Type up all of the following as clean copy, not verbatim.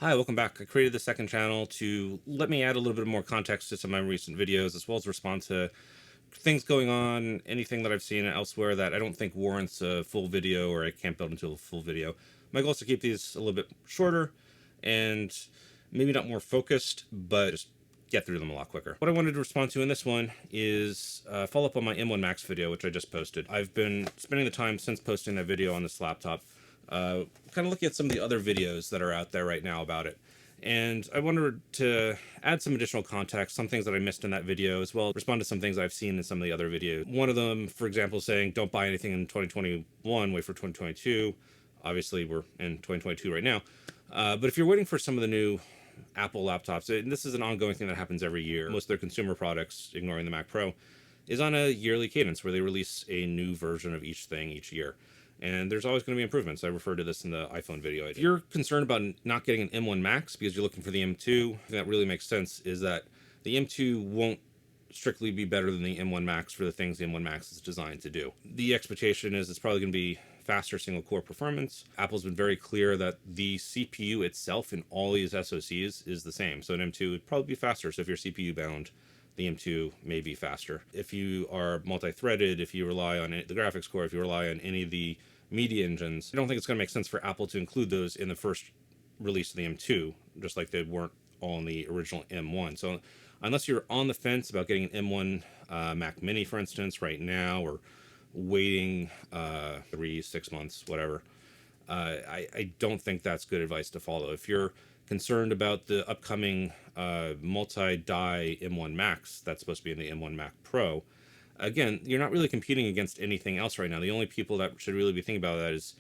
Hi, welcome back. I created the second channel to let me add a little bit more context to some of my recent videos, as well as respond to things going on, anything that I've seen elsewhere that I don't think warrants a full video or I can't build into a full video. My goal is to keep these a little bit shorter and maybe not more focused, but just get through them a lot quicker. What I wanted to respond to in this one is follow up on my M1 Max video, which I just posted. I've been spending the time since posting that video on this laptop kind of looking at some of the other videos that are out there right now about it. And I wanted to add some additional context, some things that I missed in that video, as well as respond to some things I've seen in some of the other videos. One of them, for example, saying don't buy anything in 2021, wait for 2022. Obviously, we're in 2022 right now. But if you're waiting for some of the new Apple laptops, and this is an ongoing thing that happens every year, most of their consumer products, ignoring the Mac Pro, is on a yearly cadence where they release a new version of each thing each year. And there's always going to be improvements. I referred to this in the iPhone video. If you're concerned about not getting an M1 Max because you're looking for the M2, that really makes sense, is that the M2 won't strictly be better than the M1 Max for the things the M1 Max is designed to do. The expectation is it's probably going to be faster single core performance. Apple's been very clear that the CPU itself in all these SoCs is the same. So an M2 would probably be faster. So if you're CPU bound, the M2 may be faster. If you are multi-threaded, if you rely on the graphics core, if you rely on any of the media engines, I don't think it's going to make sense for Apple to include those in the first release of the M2, just like they weren't all in the original M1. So unless you're on the fence about getting an M1 Mac Mini, for instance, right now, or waiting 3-6 months, whatever, I don't think that's good advice to follow. If you're concerned about the upcoming multi-die M1 Max that's supposed to be in the M1 Mac Pro, again, you're not really competing against anything else right now. The only people that should really be thinking about that is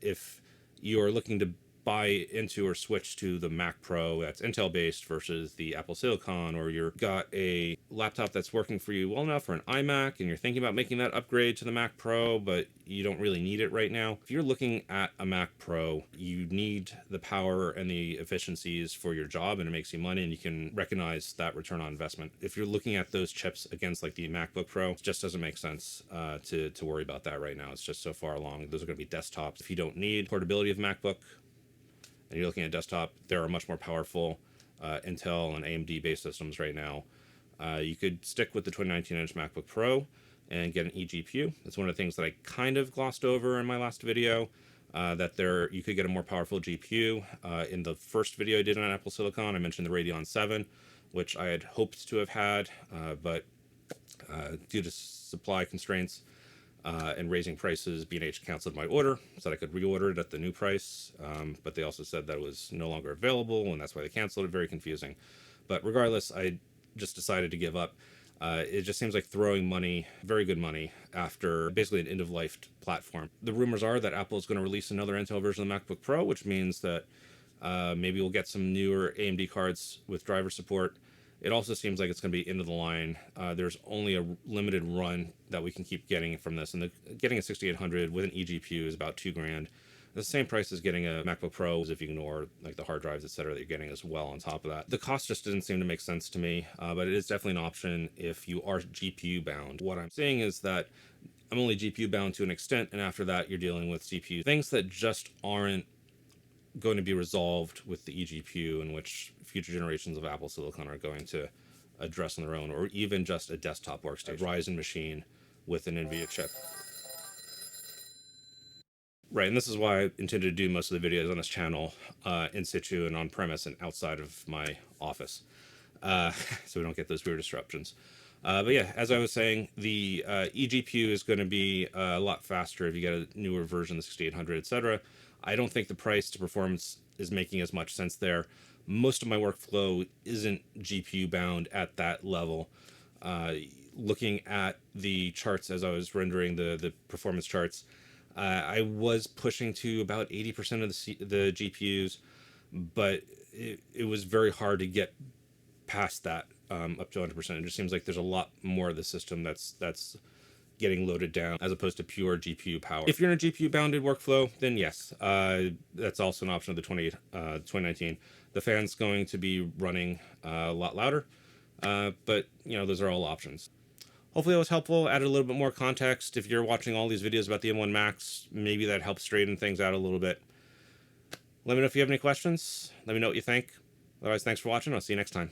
if you're looking to buy into or switch to the Mac Pro that's Intel based versus the Apple Silicon, or you've got a laptop that's working for you well enough for an iMac and you're thinking about making that upgrade to the Mac Pro, but you don't really need it right now. If you're looking at a Mac Pro, you need the power and the efficiencies for your job, and it makes you money, and you can recognize that return on investment. If you're looking at those chips against like the MacBook Pro, it just doesn't make sense to worry about that right now. It's just so far along. Those are going to be desktops. If you don't need portability of MacBook, and you're looking at desktop, there are much more powerful Intel and AMD based systems right now. You could stick with the 2019-inch MacBook Pro and get an eGPU. That's one of the things that I kind of glossed over in my last video, that you could get a more powerful GPU. In the first video I did on Apple Silicon, I mentioned the Radeon 7, which I had hoped to have had, but due to supply constraints, and raising prices, B&H canceled my order so that I could reorder it at the new price, but they also said that it was no longer available, and that's why they canceled it. Very confusing. But regardless, I just decided to give up. It just seems like throwing money, very good money, after basically an end-of-life platform. The rumors are that Apple is going to release another Intel version of the MacBook Pro, which means that maybe we'll get some newer AMD cards with driver support. It also seems like it's going to be end of the line. There's only a limited run that we can keep getting from this, and getting a 6800 with an eGPU is about $2,000. The same price as getting a MacBook Pro, if you ignore like the hard drives, etc., that you're getting as well on top of that. The cost just didn't seem to make sense to me, but it is definitely an option if you are GPU bound. What I'm saying is that I'm only GPU bound to an extent, and after that, you're dealing with CPU things that just aren't going to be resolved with the eGPU, in which future generations of Apple Silicon are going to address on their own, or even just a desktop workstation, a Ryzen machine with an NVIDIA chip. Right, and this is why I intended to do most of the videos on this channel in situ and on premise and outside of my office, so we don't get those weird disruptions. But yeah, as I was saying, the eGPU is going to be a lot faster if you get a newer version, the 6800, etc. I don't think the price to performance is making as much sense there. Most of my workflow isn't GPU bound at that level. Looking at the charts as I was rendering the performance charts, I was pushing to about 80% of the GPUs, but it was very hard to get past that up to 100%. It just seems like there's a lot more of the system that's getting loaded down as opposed to pure GPU power. If you're in a GPU bounded workflow, then yes, that's also an option of the 2019. The fan's going to be running a lot louder, but you know, those are all options. Hopefully that was helpful, added a little bit more context. If you're watching all these videos about the M1 Max, maybe that helps straighten things out a little bit. Let me know if you have any questions. Let me know what you think. Otherwise, thanks for watching. I'll see you next time.